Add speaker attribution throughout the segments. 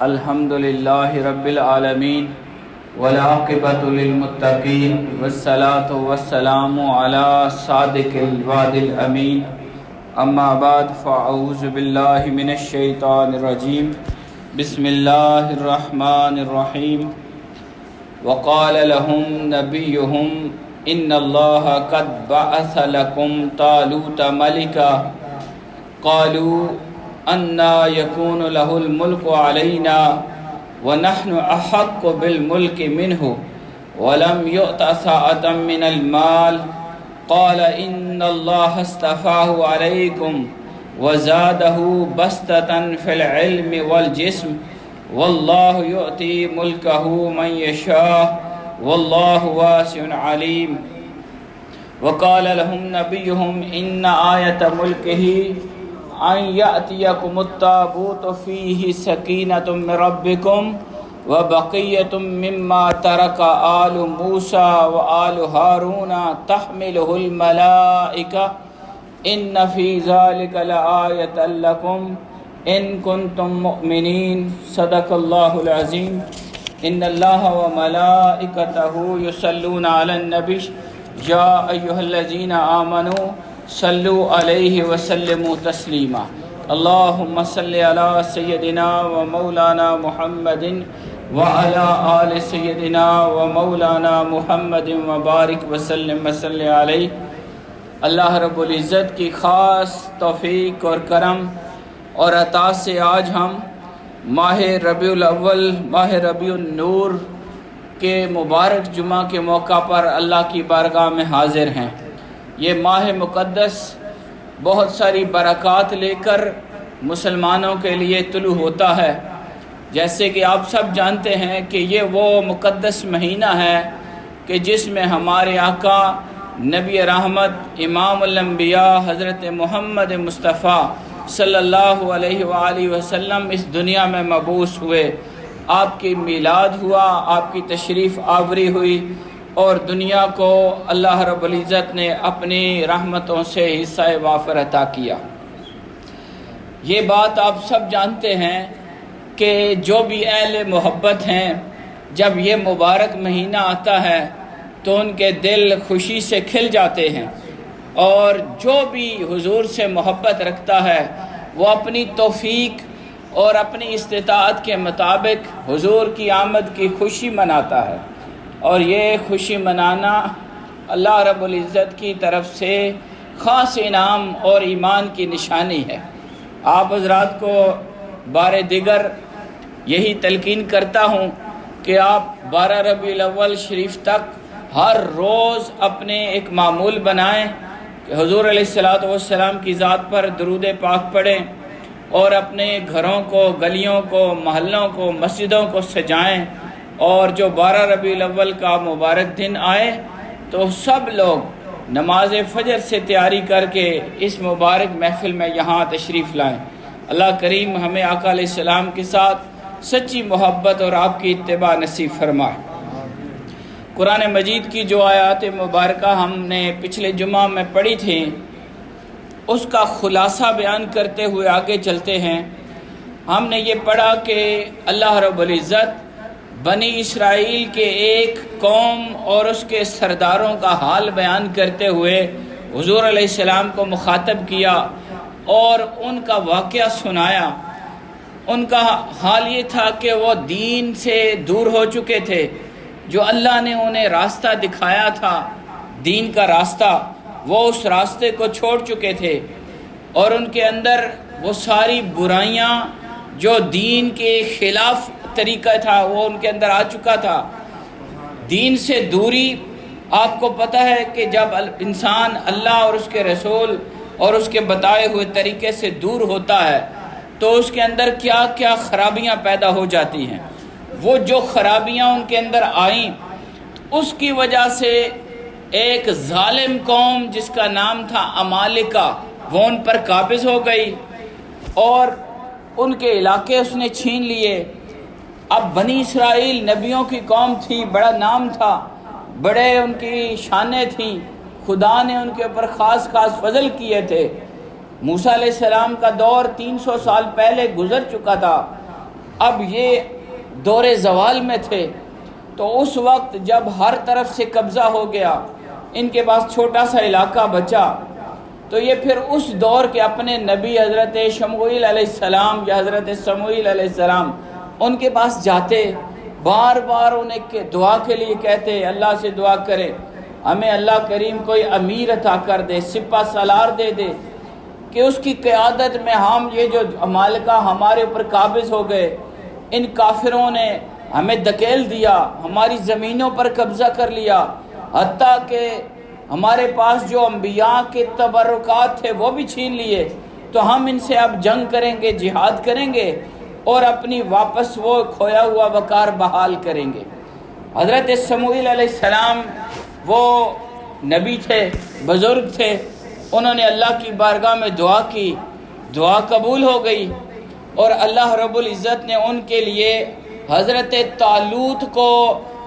Speaker 1: الحمد للہ رب العالمین والعاقبۃ للمتقین والصلاة والسلام علی صادق الوعد الامین اما بعد فاعوذ باللہ من الشیطان الرجیم بسم اللہ الرحمن الرحیم وقال لهم نبیهم ان اللہ قد بعث لكم طالوت ملکا قالوا أَنَّا يَكُونُ لَهُ الْمُلْكُ عَلَيْنَا وَنَحْنُ أَحَقُّ بِالْمُلْكِ مِنْهُ وَلَمْ يُؤْتَ سَعَةً مِنَ الْمَالِ قَالَ إِنَّ اللَّهَ اصْطَفَاهُ عَلَيْكُمْ وَزَادَهُ بَسْطَةً فِي الْعِلْمِ وَالْجِسْمِ وَاللَّهُ يُؤْتِي مُلْكَهُ مَنْ يَشَاءُ وَاللَّهُ وَاسِعٌ عَلِيمٌ وَقَالَ لَهُمْ نَبِيُّهُمْ إِنَّ آيَةَ مُلْكِهِ ان یأتیکم التابوت فیہ سکینۃ من ربکم وبقیۃ مما ترک آل موسیٰ وآل ہارون تحملہ الملائکہ ان فی ذلک لآیۃ لکم ان کنتم مؤمنین صدق اللہ العظیم ان اللہ وملائکتہ یصلون علی النبی یا ایہا الذین آمنوا صلو علیہ وسلموا تسلیما اللہم صلی علی سیدنا و مولانا محمد وعلی آل سیدنا و مولانا محمد وبارک وسلم وصلی علیہ۔ اللہ رب العزت کی خاص توفیق اور کرم اور عطا سے آج ہم ماہ ربیع الاول ماہ ربیع النور کے مبارک جمعہ کے موقع پر اللہ کی بارگاہ میں حاضر ہیں۔ یہ ماہ مقدس بہت ساری برکات لے کر مسلمانوں کے لیے طلوع ہوتا ہے، جیسے کہ آپ سب جانتے ہیں کہ یہ وہ مقدس مہینہ ہے کہ جس میں ہمارے آقا نبی رحمت امام الانبیاء حضرت محمد مصطفیٰ صلی اللہ علیہ وآلہ وسلم اس دنیا میں مبعوث ہوئے، آپ کی میلاد ہوا، آپ کی تشریف آوری ہوئی اور دنیا کو اللہ رب العزت نے اپنی رحمتوں سے حصہ وافر عطا کیا۔ یہ بات آپ سب جانتے ہیں کہ جو بھی اہل محبت ہیں جب یہ مبارک مہینہ آتا ہے تو ان کے دل خوشی سے کھل جاتے ہیں، اور جو بھی حضور سے محبت رکھتا ہے وہ اپنی توفیق اور اپنی استطاعت کے مطابق حضور کی آمد کی خوشی مناتا ہے، اور یہ خوشی منانا اللہ رب العزت کی طرف سے خاص انعام اور ایمان کی نشانی ہے۔ آپ حضرات کو بار دیگر یہی تلقین کرتا ہوں کہ آپ 12 ربیع الاول شریف تک ہر روز اپنے ایک معمول بنائیں کہ حضور علیہ السلام کی ذات پر درود پاک پڑھیں اور اپنے گھروں کو، گلیوں کو، محلوں کو، مسجدوں کو سجائیں، اور جو 12 ربیع الاول کا مبارک دن آئے تو سب لوگ نماز فجر سے تیاری کر کے اس مبارک محفل میں یہاں تشریف لائیں۔ اللہ کریم ہمیں آقا علیہ السلام کے ساتھ سچی محبت اور آپ کی اتباع نصیب فرمائے۔ قرآن مجید کی جو آیات مبارکہ ہم نے پچھلے جمعہ میں پڑھی تھیں اس کا خلاصہ بیان کرتے ہوئے آگے چلتے ہیں۔ ہم نے یہ پڑھا کہ اللہ رب العزت بنی اسرائیل کے ایک قوم اور اس کے سرداروں کا حال بیان کرتے ہوئے حضور علیہ السلام کو مخاطب کیا اور ان کا واقعہ سنایا۔ ان کا حال یہ تھا کہ وہ دین سے دور ہو چکے تھے، جو اللہ نے انہیں راستہ دکھایا تھا دین کا راستہ، وہ اس راستے کو چھوڑ چکے تھے، اور ان کے اندر وہ ساری برائیاں جو دین کے خلاف طریقہ تھا وہ ان کے اندر آ چکا تھا۔ دین سے دوری، آپ کو پتہ ہے کہ جب انسان اللہ اور اس کے رسول اور اس کے بتائے ہوئے طریقے سے دور ہوتا ہے تو اس کے اندر کیا کیا خرابیاں پیدا ہو جاتی ہیں۔ وہ جو خرابیاں ان کے اندر آئیں اس کی وجہ سے ایک ظالم قوم جس کا نام تھا عمالقہ وہ ان پر قابض ہو گئی اور ان کے علاقے اس نے چھین لیے۔ اب بنی اسرائیل نبیوں کی قوم تھی، بڑا نام تھا، بڑے ان کی شانیں تھیں، خدا نے ان کے اوپر خاص فضل کیے تھے۔ موسیٰ علیہ السلام کا دور 300 سال پہلے گزر چکا تھا، اب یہ دور زوال میں تھے، تو اس وقت جب ہر طرف سے قبضہ ہو گیا، ان کے پاس چھوٹا سا علاقہ بچا، تو یہ پھر اس دور کے اپنے نبی حضرت شموئیل علیہ السلام یا حضرت سموئیل علیہ السلام ان کے پاس جاتے، بار بار انہیں دعا کے لیے کہتے، اللہ سے دعا کرے ہمیں اللہ کریم کوئی امیر عطا کر دے، سپہ سالار دے دے کہ اس کی قیادت میں ہم یہ جو عمالقہ ہمارے اوپر قابض ہو گئے، ان کافروں نے ہمیں دھکیل دیا، ہماری زمینوں پر قبضہ کر لیا، حتیٰ کہ ہمارے پاس جو انبیاء کے تبرکات تھے وہ بھی چھین لیے، تو ہم ان سے اب جنگ کریں گے، جہاد کریں گے اور اپنی واپس وہ کھویا ہوا وقار بحال کریں گے۔ حضرت سموئیل علیہ السلام وہ نبی تھے، بزرگ تھے، انہوں نے اللہ کی بارگاہ میں دعا کی، دعا قبول ہو گئی، اور اللہ رب العزت نے ان کے لیے حضرت طالوت کو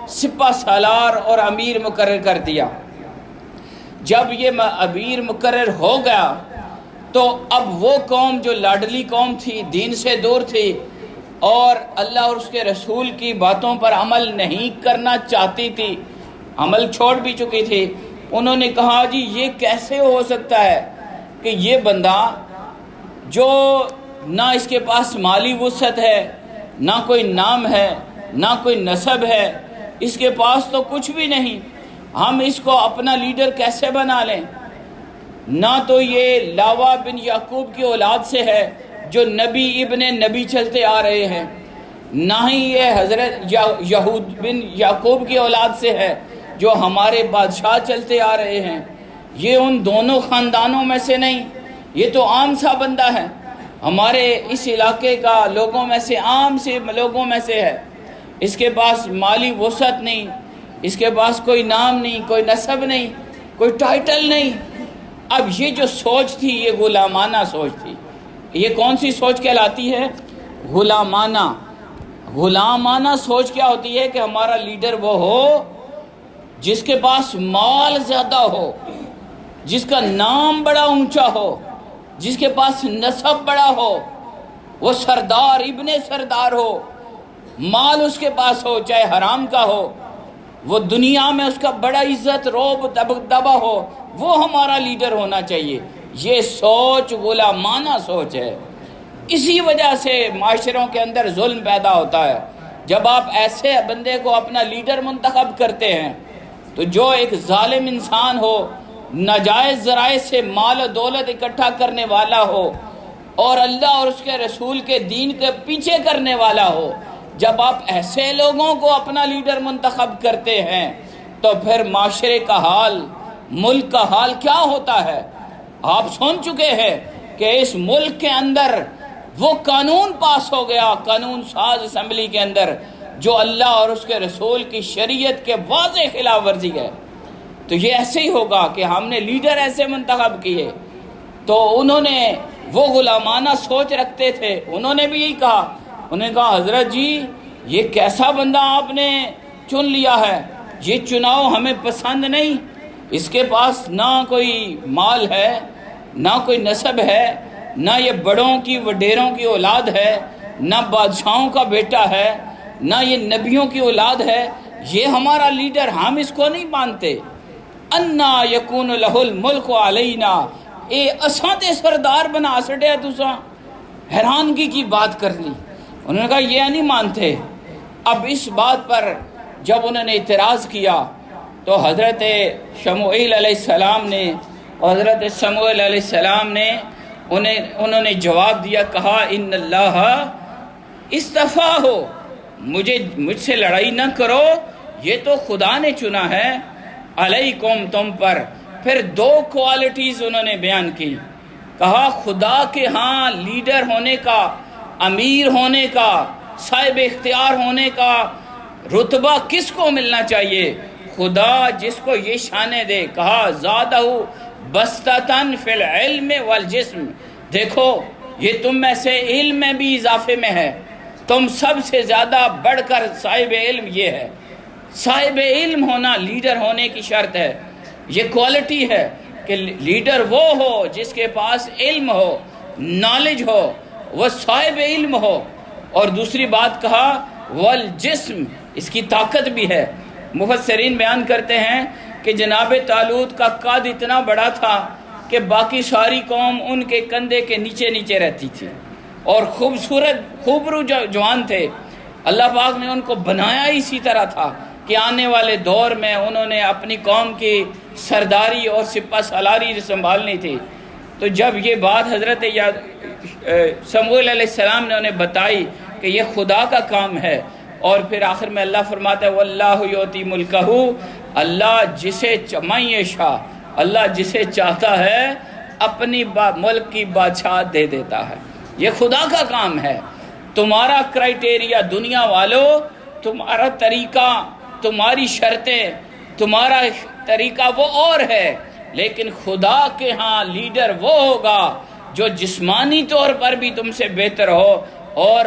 Speaker 1: سپہ سالار اور امیر مقرر کر دیا۔ جب یہ امیر مقرر ہو گیا تو اب وہ قوم جو لاڈلی قوم تھی، دین سے دور تھی اور اللہ اور اس کے رسول کی باتوں پر عمل نہیں کرنا چاہتی تھی، عمل چھوڑ بھی چکی تھی، انہوں نے کہا جی یہ کیسے ہو سکتا ہے کہ یہ بندہ جو نہ اس کے پاس مالی وسعت ہے، نہ کوئی نام ہے، نہ کوئی نسب ہے، اس کے پاس تو کچھ بھی نہیں، ہم اس کو اپنا لیڈر کیسے بنا لیں؟ نہ تو یہ لاوا بن یعقوب کی اولاد سے ہے جو نبی ابن نبی چلتے آ رہے ہیں، نہ ہی یہ حضرت یہود بن یعقوب کی اولاد سے ہے جو ہمارے بادشاہ چلتے آ رہے ہیں، یہ ان دونوں خاندانوں میں سے نہیں، یہ تو عام سا بندہ ہے، ہمارے اس علاقے کا لوگوں میں سے عام سے لوگوں میں سے ہے، اس کے پاس مالی وسعت نہیں، اس کے پاس کوئی نام نہیں، کوئی نسب نہیں، کوئی ٹائٹل نہیں۔ اب یہ جو سوچ تھی یہ غلامانہ سوچ تھی۔ یہ کون سی سوچ کہلاتی ہے؟ غلامانہ۔ غلامانہ سوچ کیا ہوتی ہے کہ ہمارا لیڈر وہ ہو جس کے پاس مال زیادہ ہو، جس کا نام بڑا اونچا ہو، جس کے پاس نسب بڑا ہو، وہ سردار ابن سردار ہو، مال اس کے پاس ہو چاہے حرام کا ہو، وہ دنیا میں اس کا بڑا عزت روب دبا ہو، وہ ہمارا لیڈر ہونا چاہیے۔ یہ سوچ غلامانہ سوچ ہے۔ اسی وجہ سے معاشروں کے اندر ظلم پیدا ہوتا ہے۔ جب آپ ایسے بندے کو اپنا لیڈر منتخب کرتے ہیں تو جو ایک ظالم انسان ہو، ناجائز ذرائع سے مال و دولت اکٹھا کرنے والا ہو اور اللہ اور اس کے رسول کے دین کے پیچھے کرنے والا ہو، جب آپ ایسے لوگوں کو اپنا لیڈر منتخب کرتے ہیں تو پھر معاشرے کا حال، ملک کا حال کیا ہوتا ہے؟ آپ سن چکے ہیں کہ اس ملک کے اندر وہ قانون پاس ہو گیا، قانون ساز اسمبلی کے اندر، جو اللہ اور اس کے رسول کی شریعت کے واضح خلاف ورزی ہے۔ تو یہ ایسے ہی ہوگا کہ ہم نے لیڈر ایسے منتخب کیے۔ تو انہوں نے وہ غلامانہ سوچ رکھتے تھے، انہوں نے بھی یہی کہا، انہوں نے کہا حضرت جی یہ کیسا بندہ آپ نے چن لیا ہے، یہ چناؤ ہمیں پسند نہیں، اس کے پاس نہ کوئی مال ہے، نہ کوئی نسب ہے، نہ یہ بڑوں کی وڈیروں کی اولاد ہے، نہ بادشاہوں کا بیٹا ہے، نہ یہ نبیوں کی اولاد ہے، یہ ہمارا لیڈر، ہم اس کو نہیں مانتے۔ انا یکون لہ الملک علینا، اے اساں تے سردار بنا سٹیا تساں، حیرانگی کی بات کر لی۔ انہوں نے کہا یہ نہیں مانتے۔ اب اس بات پر جب انہوں نے اعتراض کیا تو حضرت شموئیل علیہ السلام نے، حضرت سموئیل علیہ السلام نے انہوں نے جواب دیا، کہا ان اللہ استفاہ، مجھ سے لڑائی نہ کرو، یہ تو خدا نے چنا ہے، علیکم تم پر۔ پھر دو کوالٹیز انہوں نے بیان کی، کہا خدا کے ہاں لیڈر ہونے کا، امیر ہونے کا، صاحب اختیار ہونے کا رتبہ کس کو ملنا چاہیے؟ خدا جس کو یہ شانے دے، کہا زادہ بسطتاً فی العلم والجسم، دیکھو یہ تم میں سے علم میں بھی اضافے میں ہے، تم سب سے زیادہ بڑھ کر صاحب علم یہ ہے۔ صاحب علم ہونا لیڈر ہونے کی شرط ہے، یہ کوالٹی ہے کہ لیڈر وہ ہو جس کے پاس علم ہو، نالج ہو، وہ صاحب علم ہو، اور دوسری بات کہا والجسم، اس کی طاقت بھی ہے۔ مفسرین بیان کرتے ہیں کہ جناب طالوت کا قد اتنا بڑا تھا کہ باقی ساری قوم ان کے کندھے کے نیچے نیچے رہتی تھی، اور خوبصورت خوبرو جوان تھے۔ اللہ پاک نے ان کو بنایا اسی طرح تھا کہ آنے والے دور میں انہوں نے اپنی قوم کی سرداری اور سپہ سالاری سنبھالنی تھی۔ تو جب یہ بات حضرت سموئیل علیہ السلام نے انہیں بتائی کہ یہ خدا کا کام ہے، اور پھر آخر میں اللہ فرماتا ہے واللہ یؤتی ملکہ، اللہ جسے من یشاء، اللہ جسے چاہتا ہے اپنی ملک کی بادشاہ دے دیتا ہے۔ یہ خدا کا کام ہے۔ تمہارا کرائٹیریا دنیا والوں، تمہارا طریقہ، تمہاری شرطیں، تمہارا طریقہ وہ اور ہے، لیکن خدا کے ہاں لیڈر وہ ہوگا جو جسمانی طور پر بھی تم سے بہتر ہو اور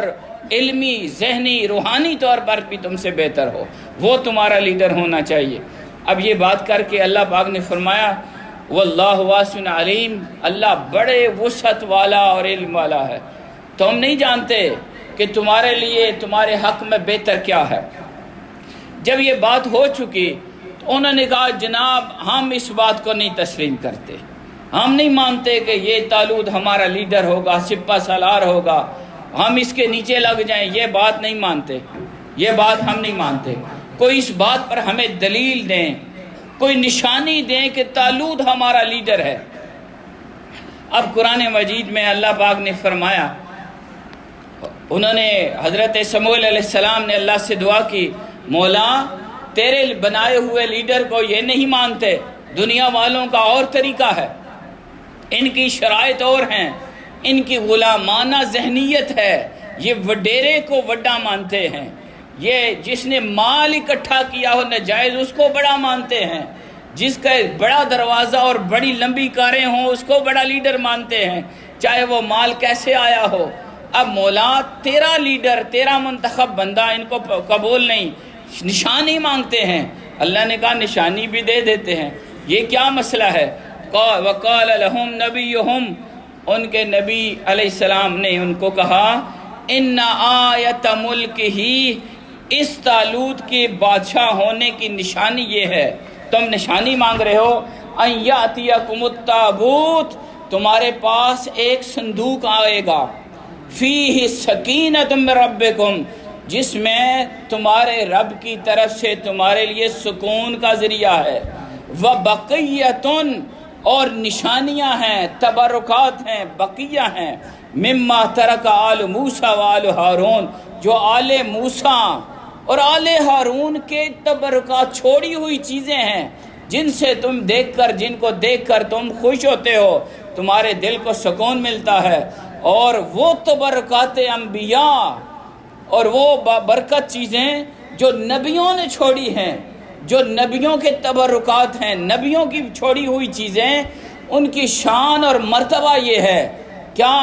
Speaker 1: علمی، ذہنی، روحانی طور پر بھی تم سے بہتر ہو، وہ تمہارا لیڈر ہونا چاہیے۔ اب یہ بات کر کے اللہ پاک نے فرمایا واللہ واسع علیم، اللہ بڑے وسعت والا اور علم والا ہے۔ تو ہم نہیں جانتے کہ تمہارے لیے تمہارے حق میں بہتر کیا ہے۔ جب یہ بات ہو چکی تو انہوں نے کہا جناب ہم اس بات کو نہیں تسلیم کرتے، ہم نہیں مانتے کہ یہ طالوت ہمارا لیڈر ہوگا، سپہ سالار ہوگا، ہم اس کے نیچے لگ جائیں، یہ بات نہیں مانتے، یہ بات ہم نہیں مانتے۔ کوئی اس بات پر ہمیں دلیل دیں، کوئی نشانی دیں کہ طالوت ہمارا لیڈر ہے۔ اب قرآن مجید میں اللہ پاک نے فرمایا، انہوں نے حضرت سموئیل علیہ السلام نے اللہ سے دعا کی مولا تیرے بنائے ہوئے لیڈر کو یہ نہیں مانتے، دنیا والوں کا اور طریقہ ہے، ان کی شرائط اور ہیں، ان کی غلامانہ ذہنیت ہے، یہ وڈیرے کو وڈا مانتے ہیں، یہ جس نے مال اکٹھا کیا ہو ناجائز اس کو بڑا مانتے ہیں، جس کا بڑا دروازہ اور بڑی لمبی کاریں ہوں اس کو بڑا لیڈر مانتے ہیں، چاہے وہ مال کیسے آیا ہو۔ اب مولا تیرا لیڈر، تیرا منتخب بندہ ان کو قبول نہیں، نشانی مانگتے ہیں۔ اللہ نے کہا نشانی بھی دے دیتے ہیں، یہ کیا مسئلہ ہے؟ وقال لهم نبیہم، ان کے نبی علیہ السلام نے ان کو کہا ان آیت ملک ہی، اس طالوت کے بادشاہ ہونے کی نشانی یہ ہے، تم نشانی مانگ رہے ہو، ان یاتیکم التابوت، تمہارے پاس ایک صندوق آئے گا، فیہ سکینۃ من ربکم، جس میں تمہارے رب کی طرف سے تمہارے لیے سکون کا ذریعہ ہے، وبقیۃ، اور نشانیاں ہیں، تبرکات ہیں، بقیہ ہیں، مما ترک آل موسیٰ و آل ہارون، جو آل موسیٰ اور آل ہارون کے تبرکات چھوڑی ہوئی چیزیں ہیں، جن سے تم دیکھ کر، جن کو دیکھ کر تم خوش ہوتے ہو، تمہارے دل کو سکون ملتا ہے، اور وہ تبرکات انبیاء اور وہ برکت چیزیں جو نبیوں نے چھوڑی ہیں، جو نبیوں کے تبرکات ہیں، نبیوں کی چھوڑی ہوئی چیزیں، ان کی شان اور مرتبہ یہ ہے کیا؟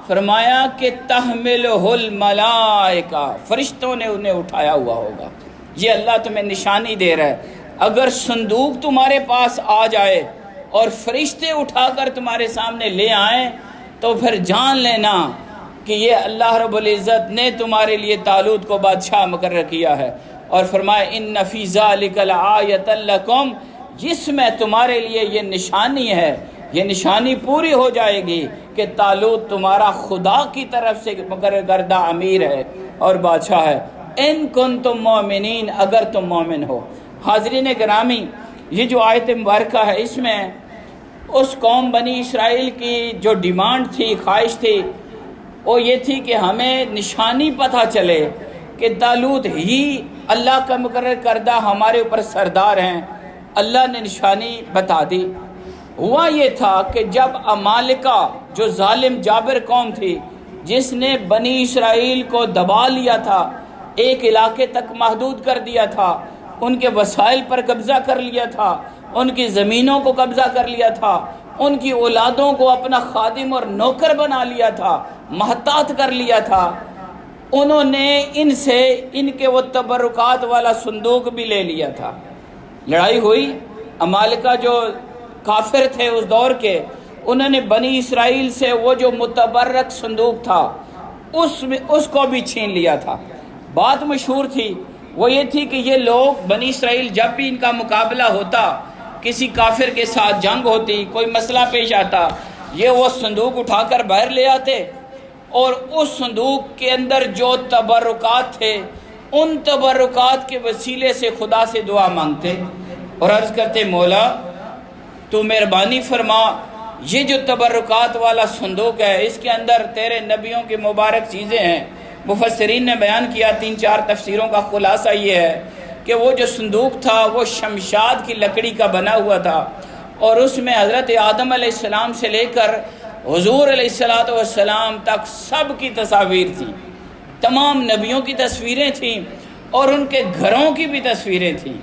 Speaker 1: فرمایا کہ تحملہ الملائکہ، فرشتوں نے انہیں اٹھایا ہوا ہوگا۔ یہ اللہ تمہیں نشانی دے رہا ہے۔ اگر صندوق تمہارے پاس آ جائے اور فرشتے اٹھا کر تمہارے سامنے لے آئیں تو پھر جان لینا کہ یہ اللہ رب العزت نے تمہارے لیے طالوت کو بادشاہ مقرر کیا ہے، اور فرمائے ان فی ذلک لآیۃ لکم، جس میں تمہارے لیے یہ نشانی ہے، یہ نشانی پوری ہو جائے گی کہ طالوت تمہارا خدا کی طرف سے مقرر کردہ امیر ہے اور بادشاہ ہے، ان کنتم مومنین، اگر تم مومن ہو۔ حاضرین گرامی، یہ جو آیت مبارکہ ہے اس میں اس قوم بنی اسرائیل کی جو ڈیمانڈ تھی، خواہش تھی، وہ یہ تھی کہ ہمیں نشانی پتہ چلے کہ طالوت ہی اللہ کا مقرر کردہ ہمارے اوپر سردار ہیں۔ اللہ نے نشانی بتا دی۔ ہوا یہ تھا کہ جب عمالقہ جو ظالم جابر قوم تھی، جس نے بنی اسرائیل کو دبا لیا تھا، ایک علاقے تک محدود کر دیا تھا، ان کے وسائل پر قبضہ کر لیا تھا، ان کی زمینوں کو قبضہ کر لیا تھا، ان کی اولادوں کو اپنا خادم اور نوکر بنا لیا تھا، محتاط کر لیا تھا، انہوں نے ان سے ان کے وہ تبرکات والا صندوق بھی لے لیا تھا۔ لڑائی ہوئی، عمالقہ جو کافر تھے اس دور کے، انہوں نے بنی اسرائیل سے وہ جو متبرک صندوق تھا اس کو بھی چھین لیا تھا۔ بات مشہور تھی وہ یہ تھی کہ یہ لوگ بنی اسرائیل جب بھی ان کا مقابلہ ہوتا، کسی کافر کے ساتھ جنگ ہوتی، کوئی مسئلہ پیش آتا، یہ وہ صندوق اٹھا کر باہر لے آتے اور اس صندوق کے اندر جو تبرکات تھے ان تبرکات کے وسیلے سے خدا سے دعا مانگتے اور عرض کرتے مولا تو مہربانی فرما، یہ جو تبرکات والا صندوق ہے اس کے اندر تیرے نبیوں کی مبارک چیزیں ہیں۔ مفسرین نے بیان کیا 3-4 تفسیروں کا خلاصہ یہ ہے کہ وہ جو صندوق تھا وہ شمشاد کی لکڑی کا بنا ہوا تھا اور اس میں حضرت آدم علیہ السلام سے لے کر حضور علیہ السلام تک سب کی تصاویر تھیں، تمام نبیوں کی تصویریں تھیں اور ان کے گھروں کی بھی تصویریں تھیں۔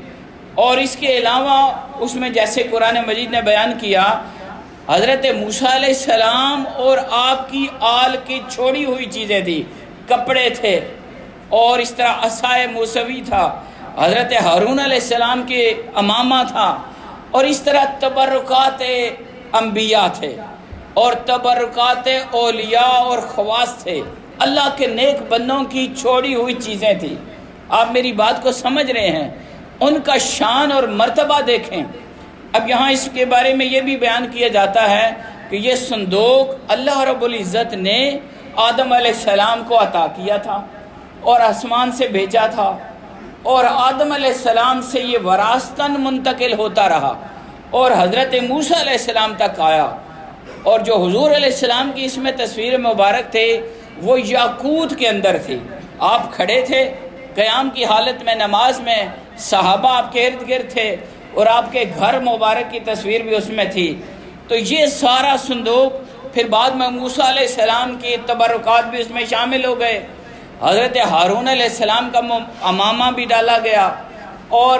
Speaker 1: اور اس کے علاوہ اس میں جیسے قرآن مجید نے بیان کیا حضرت موسیٰ علیہ السلام اور آپ کی آل کی چھوڑی ہوئی چیزیں تھیں، کپڑے تھے اور اس طرح عصائے موسوی تھا، حضرت ہارون علیہ السلام کے امامہ تھا اور اس طرح تبرکات انبیاء تھے اور تبرکات اولیاء اور خواص تھے، اللہ کے نیک بندوں کی چھوڑی ہوئی چیزیں تھیں۔ آپ میری بات کو سمجھ رہے ہیں؟ ان کا شان اور مرتبہ دیکھیں۔ اب یہاں اس کے بارے میں یہ بھی بیان کیا جاتا ہے کہ یہ صندوق اللہ رب العزت نے آدم علیہ السلام کو عطا کیا تھا اور آسمان سے بھیجا تھا اور آدم علیہ السلام سے یہ وراثتاً منتقل ہوتا رہا اور حضرت موسیٰ علیہ السلام تک آیا، اور جو حضور علیہ السلام کی اس میں تصویر مبارک تھے وہ یاقوت کے اندر تھی۔ آپ کھڑے تھے قیام کی حالت میں نماز میں، صحابہ آپ کے ارد گرد تھے اور آپ کے گھر مبارک کی تصویر بھی اس میں تھی۔ تو یہ سارا صندوق پھر بعد میں موسیٰ علیہ السلام کی تبرکات بھی اس میں شامل ہو گئے، حضرت ہارون علیہ السلام کا امامہ بھی ڈالا گیا، اور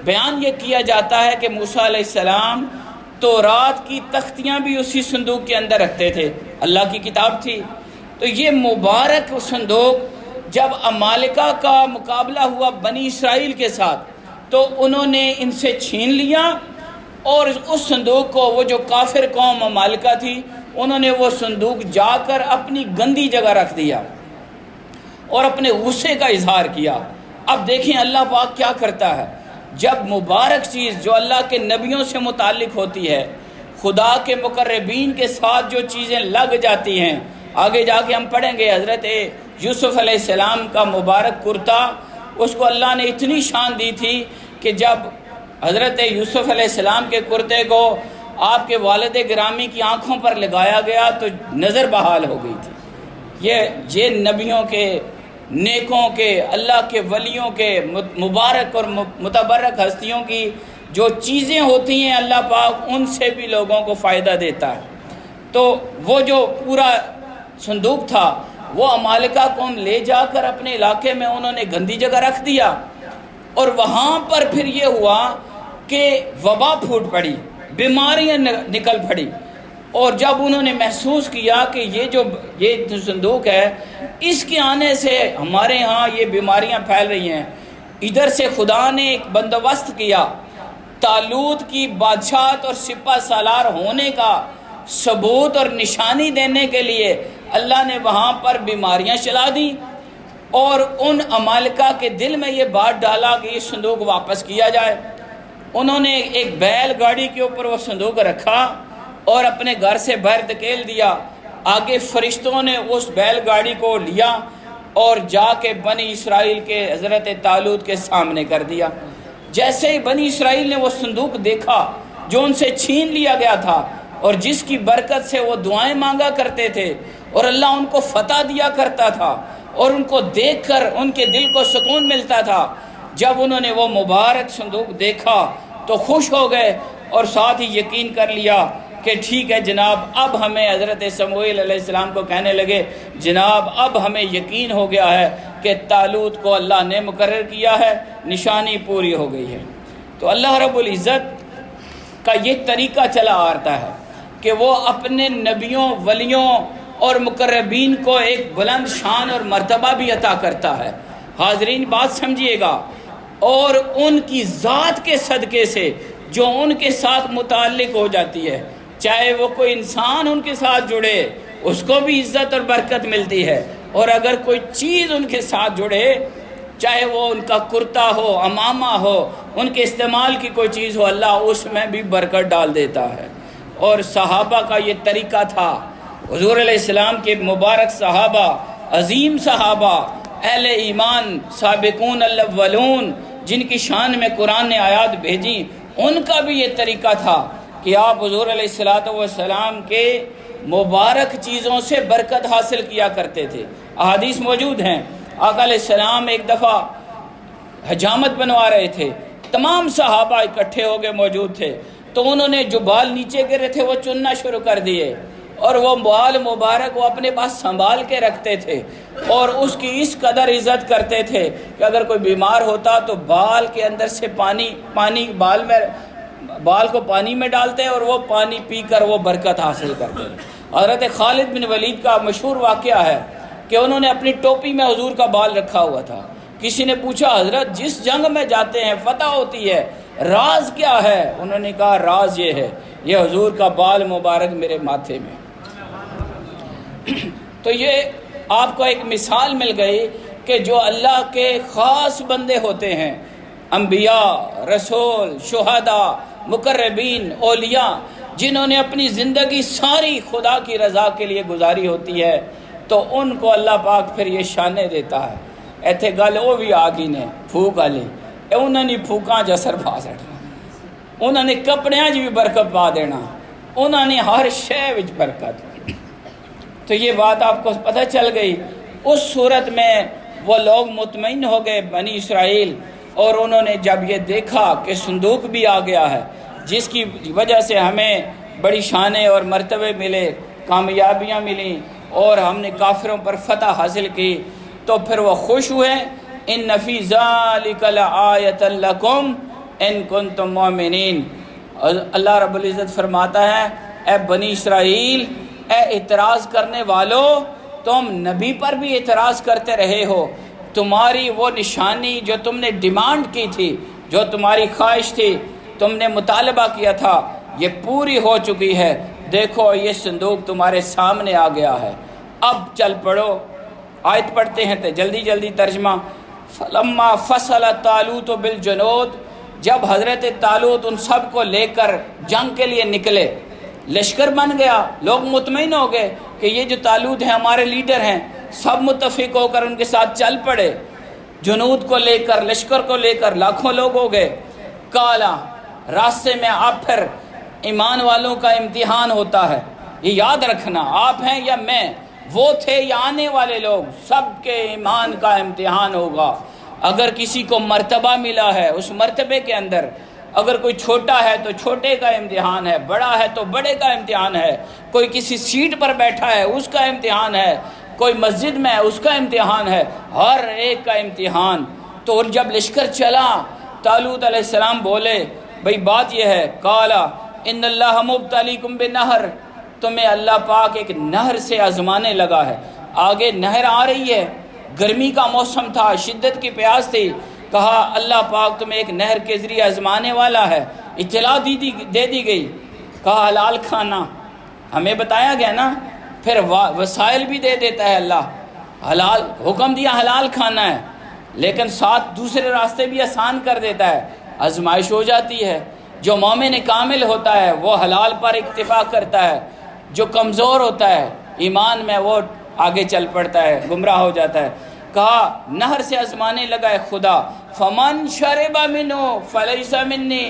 Speaker 1: بیان یہ کیا جاتا ہے کہ موسیٰ علیہ السلام تورات کی تختیاں بھی اسی صندوق کے اندر رکھتے تھے، اللہ کی کتاب تھی۔ تو یہ مبارک صندوق جب عمالقہ کا مقابلہ ہوا بنی اسرائیل کے ساتھ تو انہوں نے ان سے چھین لیا اور اس صندوق کو، وہ جو کافر قوم عمالقہ تھی، انہوں نے وہ صندوق جا کر اپنی گندی جگہ رکھ دیا اور اپنے غصے کا اظہار کیا۔ اب دیکھیں اللہ پاک کیا کرتا ہے، جب مبارک چیز جو اللہ کے نبیوں سے متعلق ہوتی ہے، خدا کے مقربین کے ساتھ جو چیزیں لگ جاتی ہیں، آگے جا کے ہم پڑھیں گے حضرت یوسف علیہ السلام کا مبارک کرتا، اس کو اللہ نے اتنی شان دی تھی کہ جب حضرت یوسف علیہ السلام کے کرتے کو آپ کے والد گرامی کی آنکھوں پر لگایا گیا تو نظر بحال ہو گئی تھی۔ یہ نبیوں کے، نیکوں کے، اللہ کے ولیوں کے، مبارک اور متبرک ہستیوں کی جو چیزیں ہوتی ہیں اللہ پاک ان سے بھی لوگوں کو فائدہ دیتا ہے۔ تو وہ جو پورا صندوق تھا وہ عمالقہ قوم لے جا کر اپنے علاقے میں انہوں نے گندی جگہ رکھ دیا، اور وہاں پر پھر یہ ہوا کہ وبا پھوٹ پڑی، بیماریاں نکل پڑی، اور جب انہوں نے محسوس کیا کہ یہ صندوق ہے اس کے آنے سے ہمارے ہاں یہ بیماریاں پھیل رہی ہیں، ادھر سے خدا نے ایک بندوبست کیا، طالوت کی بادشاہت اور سپہ سالار ہونے کا ثبوت اور نشانی دینے کے لیے اللہ نے وہاں پر بیماریاں چلا دی، اور ان عمالقہ کے دل میں یہ بات ڈالا کہ یہ صندوق واپس کیا جائے۔ انہوں نے ایک بیل گاڑی کے اوپر وہ صندوق رکھا اور اپنے گھر سے باہر دھکیل دیا، آگے فرشتوں نے اس بیل گاڑی کو لیا اور جا کے بنی اسرائیل کے حضرت طالوت کے سامنے کر دیا۔ جیسے ہی بنی اسرائیل نے وہ صندوق دیکھا جو ان سے چھین لیا گیا تھا اور جس کی برکت سے وہ دعائیں مانگا کرتے تھے اور اللہ ان کو فتح دیا کرتا تھا اور ان کو دیکھ کر ان کے دل کو سکون ملتا تھا، جب انہوں نے وہ مبارک صندوق دیکھا تو خوش ہو گئے اور ساتھ ہی یقین کر لیا کہ ٹھیک ہے جناب، اب ہمیں حضرت سموئیل علیہ السلام کو کہنے لگے جناب اب ہمیں یقین ہو گیا ہے کہ طالوت کو اللہ نے مقرر کیا ہے، نشانی پوری ہو گئی ہے۔ تو اللہ رب العزت کا یہ طریقہ چلا آتا ہے کہ وہ اپنے نبیوں، ولیوں اور مقربین کو ایک بلند شان اور مرتبہ بھی عطا کرتا ہے۔ حاضرین بات سمجھیے گا، اور ان کی ذات کے صدقے سے جو ان کے ساتھ متعلق ہو جاتی ہے، چاہے وہ کوئی انسان ان کے ساتھ جڑے اس کو بھی عزت اور برکت ملتی ہے، اور اگر کوئی چیز ان کے ساتھ جڑے، چاہے وہ ان کا کرتا ہو، امامہ ہو، ان کے استعمال کی کوئی چیز ہو، اللہ اس میں بھی برکت ڈال دیتا ہے۔ اور صحابہ کا یہ طریقہ تھا، حضور علیہ السلام کے مبارک صحابہ، عظیم صحابہ، اہل ایمان، سابقون الاولون، جن کی شان میں قرآن نے آیات بھیجی، ان کا بھی یہ طریقہ تھا کہ آپ حضور علیہ السلام کے مبارک چیزوں سے برکت حاصل کیا کرتے تھے۔ احادیث موجود ہیں، آقا علیہ السلام ایک دفعہ حجامت بنوا رہے تھے، تمام صحابہ اکٹھے ہو کے موجود تھے، تو انہوں نے جو بال نیچے گرے تھے وہ چننا شروع کر دیے، اور وہ بال مبارک وہ اپنے پاس سنبھال کے رکھتے تھے، اور اس کی اس قدر عزت کرتے تھے کہ اگر کوئی بیمار ہوتا تو بال کے اندر سے پانی بال کو پانی میں ڈالتے اور وہ پانی پی کر وہ برکت حاصل کرتے تھے۔ حضرت خالد بن ولید کا مشہور واقعہ ہے کہ انہوں نے اپنی ٹوپی میں حضور کا بال رکھا ہوا تھا۔ کسی نے پوچھا، حضرت جس جنگ میں جاتے ہیں فتح ہوتی ہے، راز کیا ہے؟ انہوں نے کہا راز یہ ہے، یہ حضور کا بال مبارک میرے ماتھے میں۔ تو یہ آپ کو ایک مثال مل گئی کہ جو اللہ کے خاص بندے ہوتے ہیں، انبیاء، رسول، شہداء، مقربین، اولیاء، جنہوں نے اپنی زندگی ساری خدا کی رضا کے لیے گزاری ہوتی ہے، تو ان کو اللہ پاک پھر یہ شانیں دیتا ہے۔ ایتھے گل وہ بھی آ گئی نے پھوک والے، انہوں نے پھوکاں جسر پا سٹنا، انہوں نے کپڑیاں بھی برکت پا دینا، انہوں نے ہر شے وچ برکت۔ تو یہ بات آپ کو پتہ چل گئی۔ اس صورت میں وہ لوگ مطمئن ہو گئے بنی اسرائیل، اور انہوں نے جب یہ دیکھا کہ صندوق بھی آ گیا ہے، جس کی وجہ سے ہمیں بڑی شانیں اور مرتبے ملے، کامیابیاں ملیں، اور ہم نے کافروں پر فتح حاصل کی، تو پھر وہ خوش ہوئے۔ ان فی ذالک لآیۃ لکم ان کنتم مؤمنین۔ اللہ رب العزت فرماتا ہے، اے بنی اسرائیل، اے اعتراض کرنے والو، تم نبی پر بھی اعتراض کرتے رہے ہو، تمہاری وہ نشانی جو تم نے ڈیمانڈ کی تھی، جو تمہاری خواہش تھی، تم نے مطالبہ کیا تھا، یہ پوری ہو چکی ہے۔ دیکھو یہ صندوق تمہارے سامنے آ گیا ہے، اب چل پڑو۔ آیت پڑھتے ہیں تو جلدی جلدی ترجمہ۔ فلما فصل طالوت بالجنود، جب حضرت طالوت ان سب کو لے کر جنگ کے لیے نکلے، لشکر بن گیا، لوگ مطمئن ہو گئے کہ یہ جو طالوت ہیں ہمارے لیڈر ہیں، سب متفق ہو کر ان کے ساتھ چل پڑے، جنود کو لے کر، لشکر کو لے کر لاکھوں لوگ ہو گئے۔ کالا، راستے میں آپ پھر ایمان والوں کا امتحان ہوتا ہے، یہ یاد رکھنا، آپ ہیں یا میں، وہ تھے یا آنے والے لوگ، سب کے ایمان کا امتحان ہوگا۔ اگر کسی کو مرتبہ ملا ہے، اس مرتبے کے اندر اگر کوئی چھوٹا ہے تو چھوٹے کا امتحان ہے، بڑا ہے تو بڑے کا امتحان ہے، کوئی کسی سیٹ پر بیٹھا ہے اس کا امتحان ہے، کوئی مسجد میں ہے اس کا امتحان ہے، ہر ایک کا امتحان۔ تو جب لشکر چلا، طالوت علیہ السلام بولے، بھئی بات یہ ہے، قالا ان اللہ مبتلیکم بنہر، تمہیں اللہ پاک ایک نہر سے آزمانے لگا ہے۔ آگے نہر آ رہی ہے، گرمی کا موسم تھا، شدت کی پیاس تھی، کہا اللہ پاک تمہیں ایک نہر کے ذریعے آزمانے والا ہے، اطلاع دے دی گئی۔ کہا حلال کھانا، ہمیں بتایا گیا نا، پھر وسائل بھی دے دیتا ہے اللہ، حلال حکم دیا حلال کھانا ہے، لیکن ساتھ دوسرے راستے بھی آسان کر دیتا ہے، آزمائش ہو جاتی ہے۔ جو مومن کامل ہوتا ہے وہ حلال پر اکتفا کرتا ہے، جو کمزور ہوتا ہے ایمان میں وہ آگے چل پڑتا ہے، گمراہ ہو جاتا ہے۔ کہا نہر سے آزمانے لگا ہے خدا، فمن شرب منہ فلیس منی،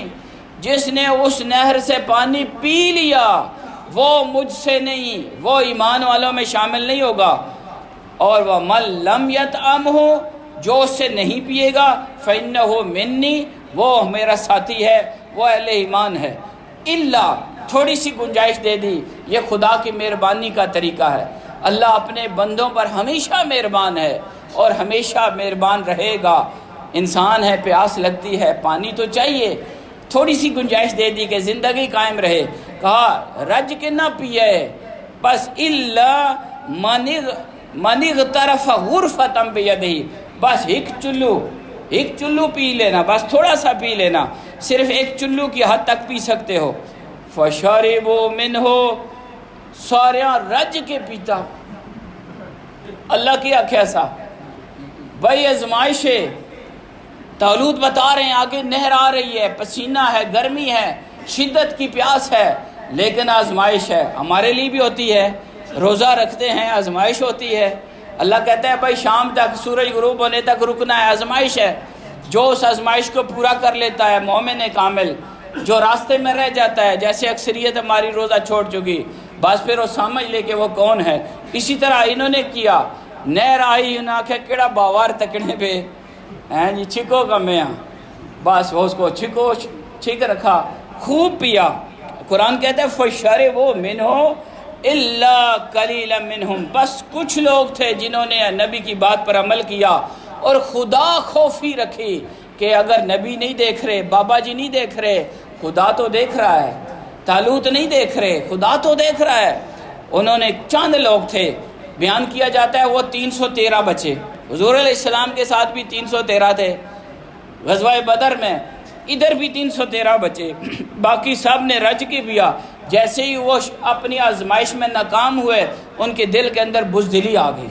Speaker 1: جس نے اس نہر سے پانی پی لیا وہ مجھ سے نہیں، وہ ایمان والوں میں شامل نہیں ہوگا۔ اور وہ من لم یطعمہ، جو اس سے نہیں پیے گا، فإنہ منی، وہ میرا ساتھی ہے، وہ اہل ایمان ہے۔ اللہ، تھوڑی سی گنجائش دے دی، یہ خدا کی مہربانی کا طریقہ ہے۔ اللہ اپنے بندوں پر ہمیشہ مہربان ہے اور ہمیشہ مہربان رہے گا۔ انسان ہے، پیاس لگتی ہے، پانی تو چاہیے، تھوڑی سی گنجائش دے دی کہ زندگی قائم رہے۔ کہا رج کے نہ پیے، بس الا من اغترف غرفۃ بیدہ، بس ایک چلو پی لینا، بس تھوڑا سا پی لینا، صرف ایک چلو کی حد تک پی سکتے ہو۔ فشربوا منہ، سارا رج کے پیتا، اللہ کیا کیسا بھائی آزمائش ہے. طالوت بتا رہے ہیں آگے نہر آ رہی ہے، پسینہ ہے، گرمی ہے، شدت کی پیاس ہے، لیکن آزمائش ہے. ہمارے لیے بھی ہوتی ہے، روزہ رکھتے ہیں آزمائش ہوتی ہے. اللہ کہتا ہے بھائی شام تک، سورج غروب ہونے تک رکنا ہے، آزمائش ہے. جو اس آزمائش کو پورا کر لیتا ہے مومن کامل، جو راستے میں رہ جاتا ہے، جیسے اکثریت ہماری روزہ چھوڑ چکی، بس پھر وہ سمجھ لے کہ وہ کون ہے. اسی طرح انہوں نے کیا. نہر آئی، انہوں نے آکھا کیڑا باوار تکنے پہ ہیں جی، چھکو کا میں بس وہ اس کو چھک رکھا، خوب پیا. قرآن کہتا ہے فَشَرِبُوا مِنْهُ إِلَّا قَلِيلًا مِنْهُمْ، بس کچھ لوگ تھے جنہوں نے نبی کی بات پر عمل کیا اور خدا خوفی رکھی کہ اگر نبی نہیں دیکھ رہے، بابا جی نہیں دیکھ رہے، خدا تو دیکھ رہا ہے. طالوت نہیں دیکھ رہے، خدا تو دیکھ رہا ہے. انہوں نے چند لوگ تھے، بیان کیا جاتا ہے وہ 313 بچے. حضور علیہ السلام کے ساتھ بھی 313 تھے. غزوہ بدر میں ادھر بھی 313 بچے، باقی سب نے رج کے پیا. جیسے ہی وہ اپنی آزمائش میں ناکام ہوئے، ان کے دل کے اندر بزدلی آ گئی.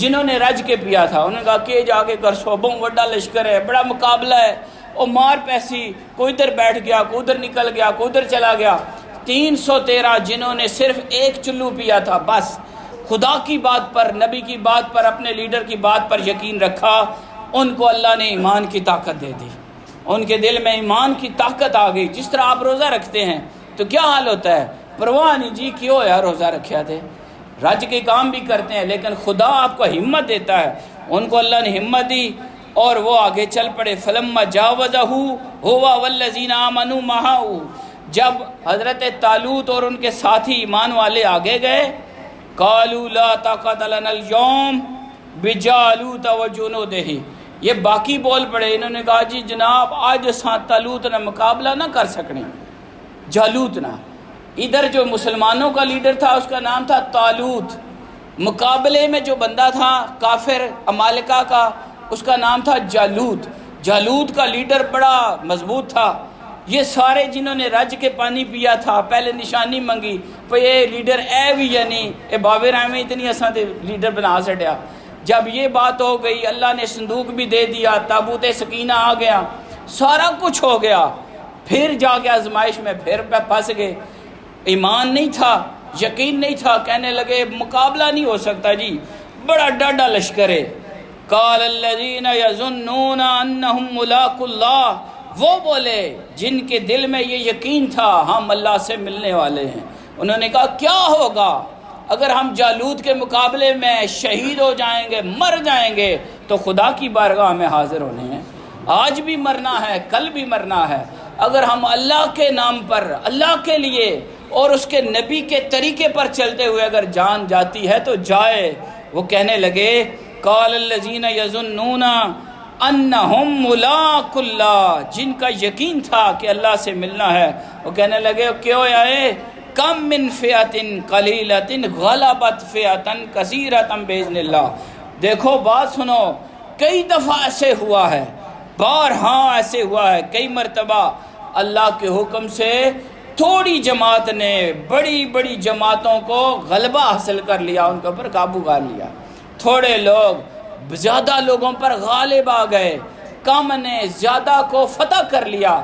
Speaker 1: جنہوں نے رج کے پیا تھا انہوں نے کہا کہ جا کے کر سو، بہت بڑا لشکر ہے، بڑا مقابلہ ہے. وہ مار پیسی، کوئی ادھر بیٹھ گیا، کوئی ادھر نکل گیا، کوئی ادھر چلا گیا. 313 جنہوں نے صرف ایک چلو پیا تھا، بس خدا کی بات پر، نبی کی بات پر، اپنے لیڈر کی بات پر یقین رکھا، ان کو اللہ نے ایمان کی طاقت دے دی. ان کے دل میں ایمان کی طاقت آ گئی. جس طرح آپ روزہ رکھتے ہیں تو کیا حال ہوتا ہے؟ پرواہ نہیں جی، کیوں یار روزہ رکھیا تھے، رج کے کام بھی کرتے ہیں، لیکن خدا آپ کو ہمت دیتا ہے. ان کو اللہ نے ہمت دی اور وہ آگے چل پڑے. فلما جاوزہ ہوا والذین آمنوا معہ، جب حضرت طالوت اور ان کے ساتھی ایمان والے آگے گئے، قالوا لا طاقت لنا اليوم بجالوت وجنودہ، یہ باقی بول پڑے. انہوں نے کہا جی جناب آج ساتھ طالوت نہ مقابلہ نہ کر سکنے، جالوت نہ. ادھر جو مسلمانوں کا لیڈر تھا اس کا نام تھا طالوت، مقابلے میں جو بندہ تھا کافر عمالقہ کا اس کا نام تھا جالوت. جالوت کا لیڈر بڑا مضبوط تھا. یہ سارے جنہوں نے رج کے پانی پیا تھا پہلے نشانی منگی پہ یہ لیڈر اے بھی یعنی اے باوے رحمے اتنی اساں تے لیڈر بنا سٹیا. جب یہ بات ہو گئی اللہ نے صندوق بھی دے دیا، تابوت سکینہ آ گیا، سارا کچھ ہو گیا. پھر جا کے آزمائش میں پھر پھنس گئے. ایمان نہیں تھا، یقین نہیں تھا، کہنے لگے مقابلہ نہیں ہو سکتا جی، بڑا ڈاڈا لشکر ہے. قال الذین یظنون انہم ملاقو اللہ، وہ بولے جن کے دل میں یہ یقین تھا ہم اللہ سے ملنے والے ہیں. انہوں نے کہا کیا ہوگا اگر ہم جالوت کے مقابلے میں شہید ہو جائیں گے، مر جائیں گے تو خدا کی بارگاہ میں حاضر ہونے ہیں. آج بھی مرنا ہے، کل بھی مرنا ہے. اگر ہم اللہ کے نام پر، اللہ کے لیے اور اس کے نبی کے طریقے پر چلتے ہوئے اگر جان جاتی ہے تو جائے. وہ کہنے لگے قال الذین یظنون انہم ملاق اللہ، جن کا یقین تھا کہ اللہ سے ملنا ہے، وہ کہنے لگے کیوں آئے کم من فئۃ قلیلۃ غلبت فئۃ کثیرۃ باذن اللہ. دیکھو بات سنو، کئی دفعہ ایسے ہوا ہے، بارہا ایسے ہوا ہے، کئی مرتبہ اللہ کے حکم سے تھوڑی جماعت نے بڑی بڑی جماعتوں کو غلبہ حاصل کر لیا، ان کے اوپر قابو کر لیا. تھوڑے لوگ زیادہ لوگوں پر غالب آ گئے، کم نے زیادہ کو فتح کر لیا.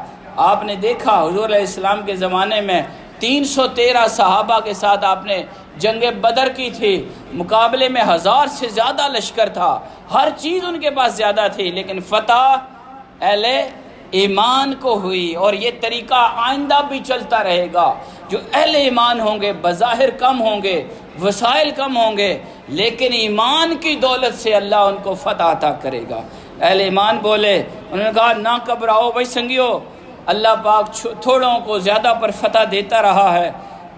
Speaker 1: آپ نے دیکھا حضور علیہ السلام کے زمانے میں 313 صحابہ کے ساتھ آپ نے جنگ بدر کی تھی، مقابلے میں 1000 سے زیادہ لشکر تھا، ہر چیز ان کے پاس زیادہ تھی، لیکن فتح اہل ایمان کو ہوئی. اور یہ طریقہ آئندہ بھی چلتا رہے گا. جو اہل ایمان ہوں گے بظاہر کم ہوں گے، وسائل کم ہوں گے، لیکن ایمان کی دولت سے اللہ ان کو فتح عطا کرے گا. اہل ایمان بولے، انہوں نے کہا نہ گھبراؤ بھائی سنگیو، اللہ پاک تھوڑوں کو زیادہ پر فتح دیتا رہا ہے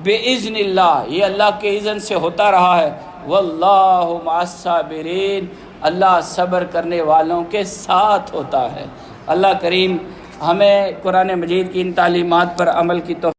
Speaker 1: بِإِذْنِ اللہ، یہ اللہ کے اذن سے ہوتا رہا ہے. واللہ مع الصابرین، اللہ صبر کرنے والوں کے ساتھ ہوتا ہے. اللہ کریم ہمیں قرآن مجید کی ان تعلیمات پر عمل کی توفیق